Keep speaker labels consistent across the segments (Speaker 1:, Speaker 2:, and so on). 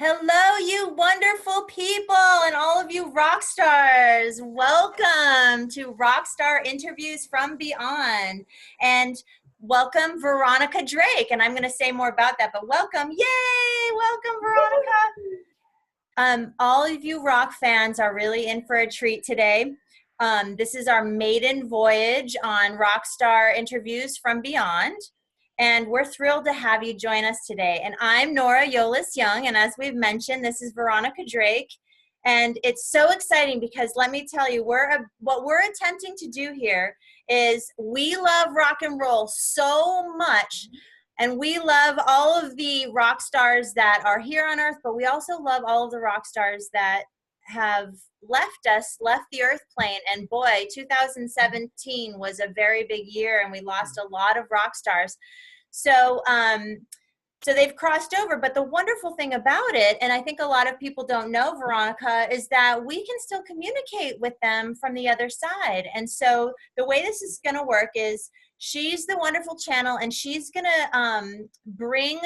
Speaker 1: Hello, you wonderful people and all of you rock stars. Welcome to Rockstar Interviews from Beyond. And welcome, Veronica Drake. And I'm going to say more about that, but welcome. Yay! Welcome, Veronica. All of you rock fans are really in for a treat today. This is our maiden voyage on Rockstar Interviews from Beyond. And we're thrilled to have you join us today. And I'm Nora Yolles Young, and as we've mentioned, this is Veronica Drake. And it's so exciting because let me tell you, what we're attempting to do here is we love rock and roll so much, and we love all of the rock stars that are here on Earth, but we also love all of the rock stars that have left the earth plane. And boy, 2017 was a very big year, and we lost a lot of rock stars. So they've crossed over, but the wonderful thing about it, and I think a lot of people don't know, Veronica, is that we can still communicate with them from the other side. And so the way this is going to work is she's the wonderful channel, and she's going to bring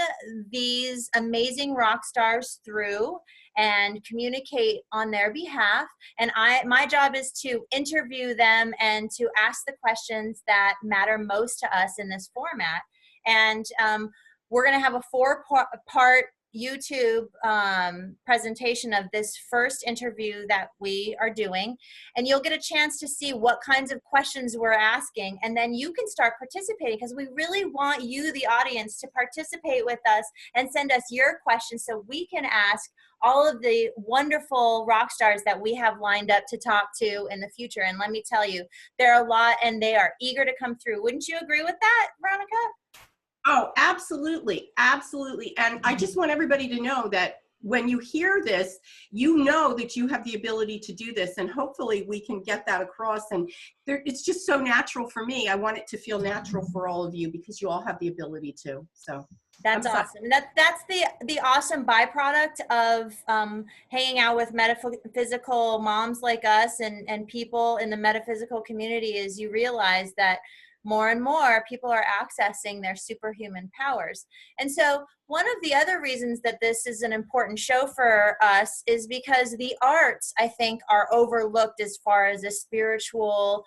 Speaker 1: these amazing rock stars through and communicate on their behalf. And my job is to interview them and to ask the questions that matter most to us in this format. And we're going to have a four-part YouTube presentation of this first interview that we are doing. And you'll get a chance to see what kinds of questions we're asking. And then you can start participating, because we really want you, the audience, to participate with us and send us your questions so we can ask all of the wonderful rock stars that we have lined up to talk to in the future. And let me tell you, there are a lot, and they are eager to come through. Wouldn't you agree with that, Veronica?
Speaker 2: Oh, absolutely. Absolutely. And I just want everybody to know that when you hear this, you know that you have the ability to do this, and hopefully we can get that across. And it's just so natural for me. I want it to feel natural for all of you, because you all have the ability to. So
Speaker 1: that's awesome. That's the awesome byproduct of hanging out with metaphysical moms like us and people in the metaphysical community, is you realize that more and more people are accessing their superhuman powers. And so one of the other reasons that this is an important show for us is because the arts, I think, are overlooked as far as a spiritual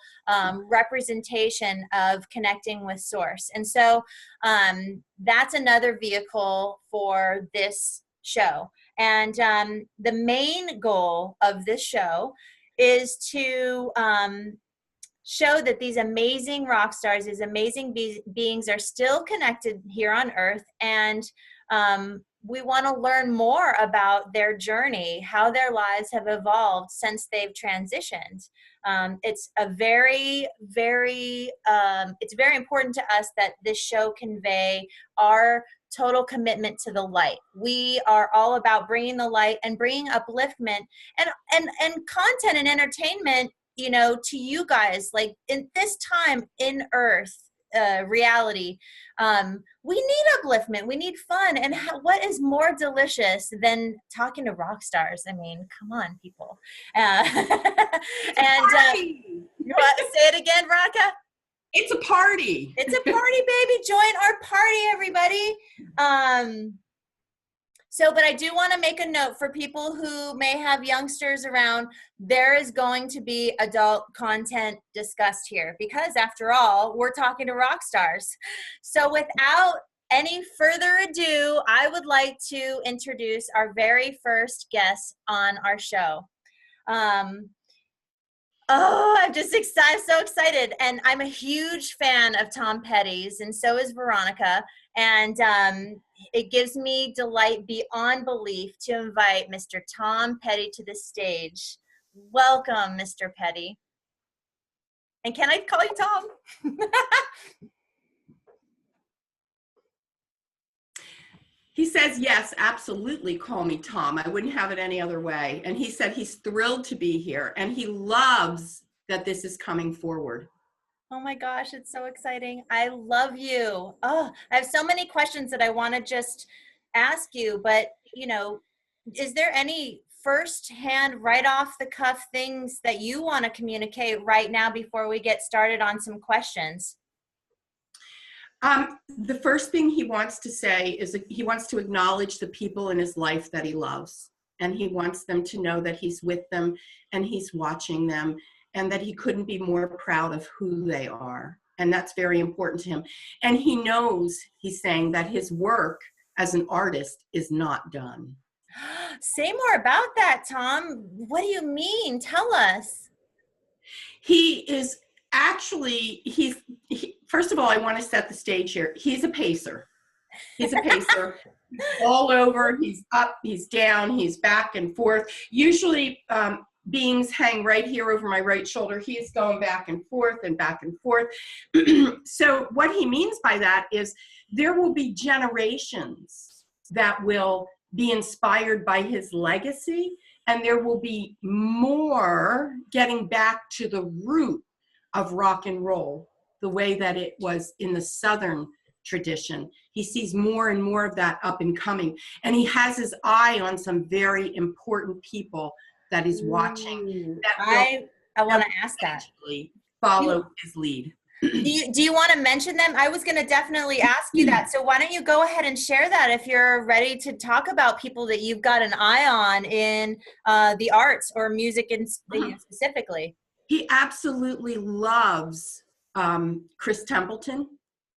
Speaker 1: representation of connecting with source. And so that's another vehicle for this show. And the main goal of this show is to show that these amazing rock stars, these amazing beings are still connected here on Earth. And we want to learn more about their journey, how their lives have evolved since they've transitioned. It's very important to us that this show convey our total commitment to the light. We are all about bringing the light and bringing upliftment and content and entertainment, you know, to you guys, like in this time in Earth reality. We need upliftment, we need fun, and what is more delicious than talking to rock stars? I mean, come on, people. And say it again, Veronica.
Speaker 2: It's a party.
Speaker 1: It's a party, baby. Join our party, everybody. But I do want to make a note for people who may have youngsters around. There is going to be adult content discussed here, because after all, we're talking to rock stars. So without any further ado, I would like to introduce our very first guest on our show. I'm just excited, so excited. And I'm a huge fan of Tom Petty's, and so is Veronica. And it gives me delight beyond belief to invite Mr. Tom Petty to the stage. Welcome, Mr. Petty. And can I call you Tom?
Speaker 2: He says, yes, absolutely, call me Tom. I wouldn't have it any other way. And he said he's thrilled to be here, and he loves that this is coming forward.
Speaker 1: Oh my gosh, it's so exciting. I love you. Oh, I have so many questions that I want to just ask you, but, you know, is there any firsthand, right off the cuff things that you want to communicate right now before we get started on some questions?
Speaker 2: The first thing he wants to say is he wants to acknowledge the people in his life that he loves. And he wants them to know that he's with them and he's watching them and that he couldn't be more proud of who they are. And that's very important to him. And he knows, he's saying, that his work as an artist is not done.
Speaker 1: Say more about that, Tom. What do you mean? Tell us.
Speaker 2: He is actually, first of all, I want to set the stage here. He's a pacer. He's a pacer. All over, he's up, he's down, he's back and forth. Usually beings hang right here over my right shoulder. He's going back and forth and back and forth. So what he means by that is there will be generations that will be inspired by his legacy, and there will be more getting back to the root of rock and roll, the way that it was in the Southern tradition. He sees more and more of that up and coming. And he has his eye on some very important people that he's watching.
Speaker 1: I want to ask that.
Speaker 2: Follow his lead.
Speaker 1: Do you want to mention them? I was going to definitely ask you that. So why don't you go ahead and share that if you're ready to talk about people that you've got an eye on in the arts or music specifically.
Speaker 2: He absolutely loves Chris Templeton.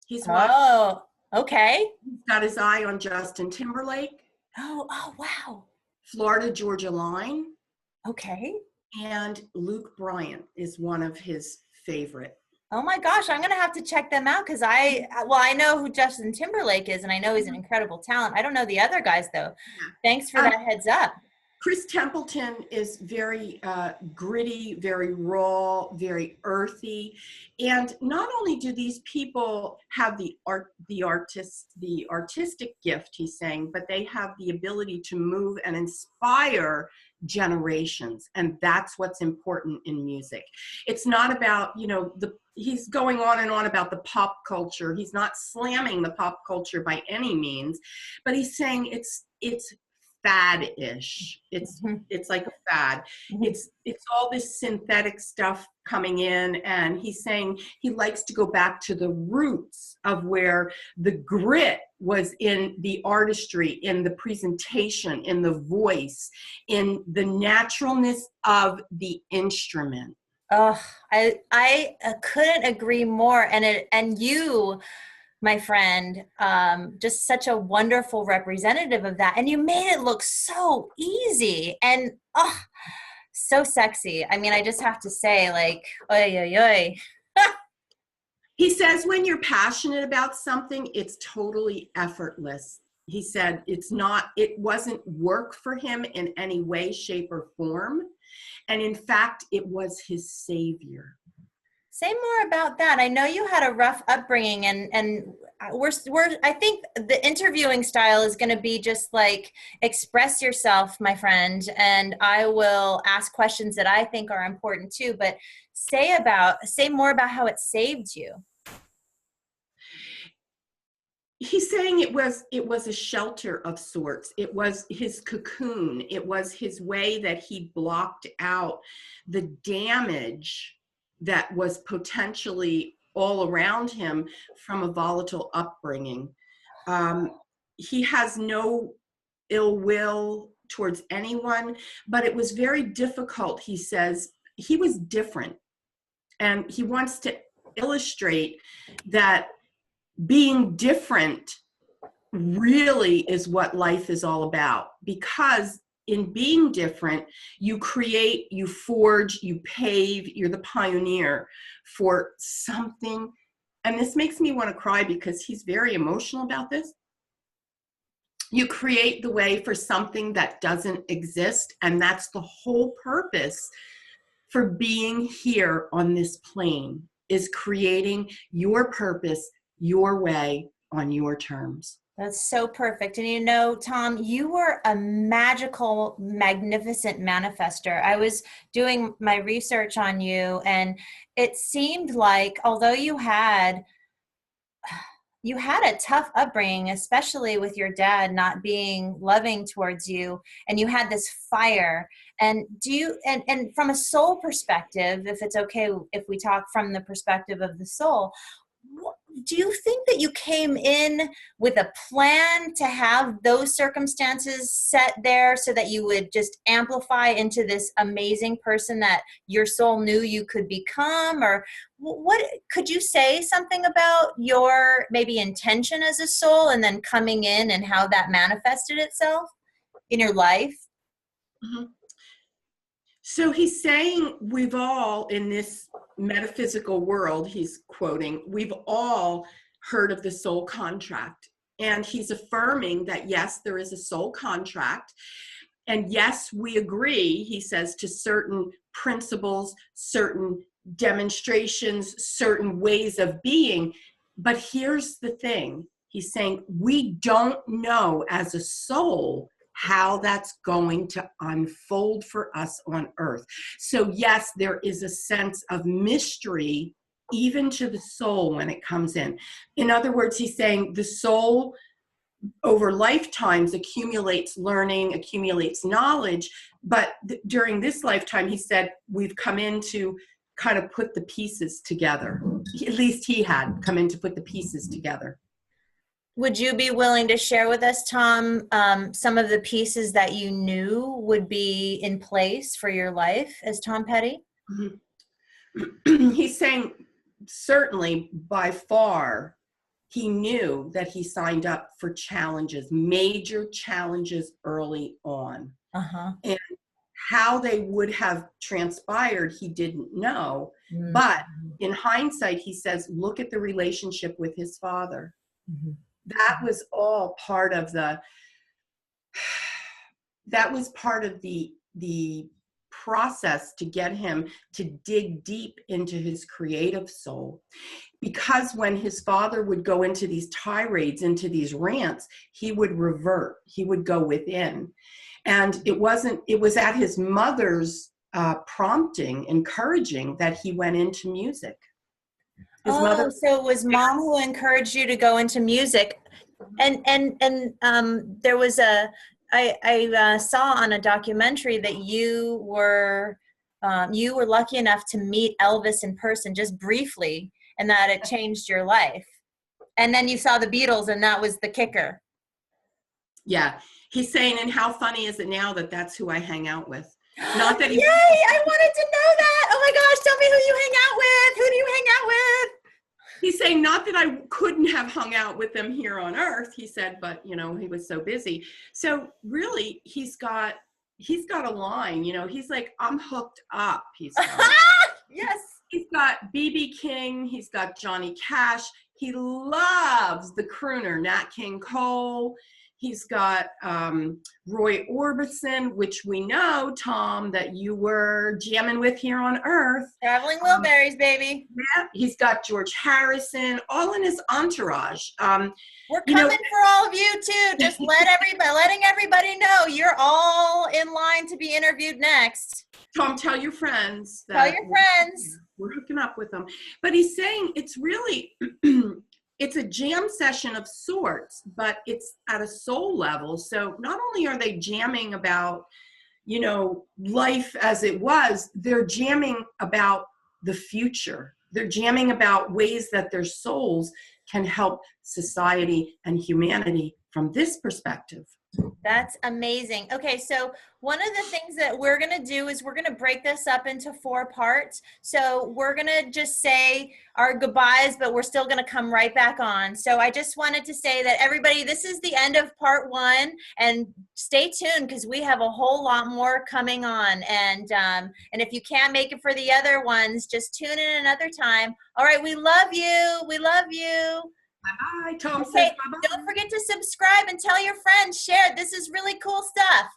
Speaker 2: He's
Speaker 1: okay.
Speaker 2: He's got his eye on Justin Timberlake.
Speaker 1: Oh, wow.
Speaker 2: Florida Georgia Line.
Speaker 1: Okay.
Speaker 2: And Luke Bryan is one of his favorite.
Speaker 1: Oh my gosh, I'm going to have to check them out because I know who Justin Timberlake is and I know he's an incredible talent. I don't know the other guys though. Yeah. Thanks for that heads up.
Speaker 2: Chris Templeton is very gritty, very raw, very earthy. And not only do these people have the artistic gift, he's saying, but they have the ability to move and inspire generations. And that's what's important in music. It's not about, he's going on and on about the pop culture. He's not slamming the pop culture by any means, but he's saying it's fad-ish. It's like a fad. It's all this synthetic stuff coming in, and he's saying he likes to go back to the roots of where the grit was in the artistry, in the presentation, in the voice, in the naturalness of the instrument.
Speaker 1: Oh, I couldn't agree more. And you, my friend, just such a wonderful representative of that. And you made it look so easy and so sexy. I mean, I just have to say, like, oy, oy, oy.
Speaker 2: He says when you're passionate about something, it's totally effortless. He said it wasn't work for him in any way, shape, or form. And in fact, it was his savior.
Speaker 1: Say more about that. I know you had a rough upbringing, and I think the interviewing style is going to be just like express yourself, my friend, and I will ask questions that I think are important too. But say more about how it saved you.
Speaker 2: He's saying it was a shelter of sorts. It was his cocoon. It was his way that he blocked out the damage that was potentially all around him from a volatile upbringing. He has no ill will towards anyone, but it was very difficult. He says he was different, and he wants to illustrate that being different really is what life is all about, because in being different, you create, you forge, you pave, you're the pioneer for something. And this makes me want to cry because he's very emotional about this. You create the way for something that doesn't exist. And that's the whole purpose for being here on this plane, is creating your purpose, your way, on your terms.
Speaker 1: That's so perfect. And Tom, you were a magical, magnificent manifester. I was doing my research on you, and it seemed like although you had a tough upbringing, especially with your dad not being loving towards you, and you had this fire. And and from a soul perspective, if it's okay if we talk from the perspective of the soul, do you think that you came in with a plan to have those circumstances set there so that you would just amplify into this amazing person that your soul knew you could become? Or what could you say something about your maybe intention as a soul and then coming in and how that manifested itself in your life?
Speaker 2: Mm-hmm. So he's saying we've all, in this metaphysical world, he's quoting, we've all heard of the soul contract. And he's affirming that, yes, there is a soul contract. And yes, we agree, he says, to certain principles, certain demonstrations, certain ways of being. But here's the thing. He's saying we don't know as a soul how that's going to unfold for us on earth. So yes, there is a sense of mystery even to the soul when it comes in. In other words, he's saying the soul over lifetimes accumulates learning, accumulates knowledge, but during this lifetime, he said, we've come in to kind of put the pieces together. At least he had come in to put the pieces together.
Speaker 1: Would you be willing to share with us, Tom, some of the pieces that you knew would be in place for your life as Tom Petty?
Speaker 2: Mm-hmm. He's saying certainly by far, he knew that he signed up for challenges, major challenges early on.
Speaker 1: Uh-huh.
Speaker 2: And how they would have transpired, he didn't know. Mm-hmm. But in hindsight, he says, look at the relationship with his father. Mm-hmm. That was all part of the process to get him to dig deep into his creative soul. Because when his father would go into these tirades, into these rants, he would revert, he would go within. And it was at his mother's prompting, encouraging, that he went into music.
Speaker 1: So it was mom who encouraged you to go into music. And there was I saw on a documentary that you were lucky enough to meet Elvis in person just briefly, and that it changed your life. And then you saw the Beatles, and that was the kicker.
Speaker 2: Yeah. He's saying, and how funny is it now that that's who I hang out with? Not that
Speaker 1: Yay! I wanted to know that. Oh my gosh, tell me who you hang out with. Who do you hang out with?
Speaker 2: He's saying not that I couldn't have hung out with them here on earth, he said, but he was so busy. So really he's got a line, he's like, I'm hooked up. He's got,
Speaker 1: yes.
Speaker 2: He's got B.B. King, he's got Johnny Cash. He loves the crooner Nat King Cole. He's got Roy Orbison, which we know, Tom, that you were jamming with here on Earth.
Speaker 1: Traveling Wilburys, baby.
Speaker 2: Yeah, he's got George Harrison, all in his entourage.
Speaker 1: We're coming for all of you too. Just letting everybody know you're all in line to be interviewed next.
Speaker 2: Tom, tell your friends.
Speaker 1: Tell your friends.
Speaker 2: We're hooking up with them. But he's saying it's really... It's a jam session of sorts, but it's at a soul level. So not only are they jamming about, life as it was, they're jamming about the future. They're jamming about ways that their souls can help society and humanity from this perspective.
Speaker 1: That's amazing. Okay, so one of the things that we're going to do is we're going to break this up into 4 parts. So we're going to just say our goodbyes, but we're still going to come right back on. So I just wanted to say that everybody, this is the end of part 1, and stay tuned because we have a whole lot more coming on. And if you can't make it for the other ones, just tune in another time. All right, we love you. We love you.
Speaker 2: Bye-bye. Tom says bye-bye.
Speaker 1: Don't forget to subscribe and tell your friends. Share. This is really cool stuff.